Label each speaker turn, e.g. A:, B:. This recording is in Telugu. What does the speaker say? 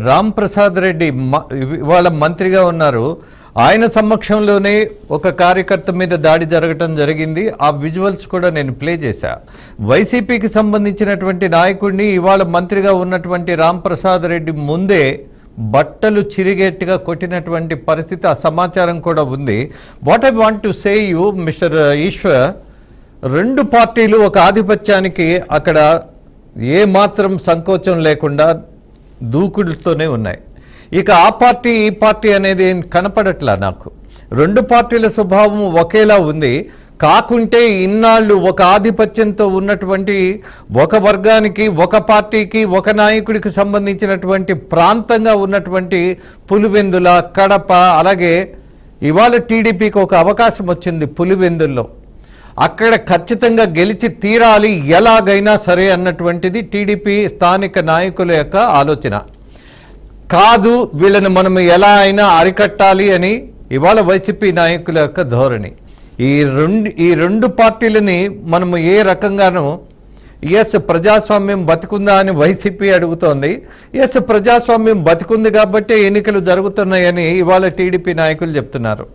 A: రామ్ ప్రసాద్ రెడ్డి ఇవాళ మంత్రిగా ఉన్నారు. ఆయన సమక్షంలోనే ఒక కార్యకర్త మీద దాడి జరగటం జరిగింది. ఆ విజువల్స్ కూడా నేను ప్లే చేశా. వైసీపీకి సంబంధించినటువంటి నాయకుడిని ఇవాళ మంత్రిగా ఉన్నటువంటి రామ్ ప్రసాద్ రెడ్డి ముందే బట్టలు చిరిగేట్టుగా కొట్టినటువంటి పరిస్థితి, ఆ సమాచారం కూడా ఉంది. What I want to say you mister Eshwar, రెండు పార్టీలు ఒక ఆధిపత్యానికి అక్కడ ఏ మాత్రం సంకోచం లేకుండా దూకుడుతోనే ఉన్నాయి. ఇక ఆ పార్టీ ఈ పార్టీ అనేది కనపడట్లా నాకు. రెండు పార్టీల స్వభావం ఒకేలా ఉంది. కాకుంటే ఇన్నాళ్ళు ఒక ఆధిపత్యంతో ఉన్నటువంటి ఒక వర్గానికి, ఒక పార్టీకి, ఒక నాయకుడికి సంబంధించినటువంటి ప్రాంతంగా ఉన్నటువంటి పులివెందుల, కడప, అలాగే ఇవాళ టీడీపీకి ఒక అవకాశం వచ్చింది పులివెందుల్లో. అక్కడ ఖచ్చితంగా గెలిచి తీరాలి ఎలాగైనా సరే అన్నటువంటిది టీడీపీ స్థానిక నాయకుల యొక్క ఆలోచన. కాదు, వీళ్ళని మనం ఎలా అయినా అరికట్టాలి అని ఇవాళ వైసీపీ నాయకుల యొక్క ధోరణి. ఈ రెండు పార్టీలని మనము ఏ రకంగానూ ప్రజాస్వామ్యం బతికుందా అని వైసీపీ అడుగుతోంది. ప్రజాస్వామ్యం బతికుంది కాబట్టి ఎన్నికలు జరుగుతున్నాయని ఇవాళ టీడీపీ నాయకులు చెప్తున్నారు.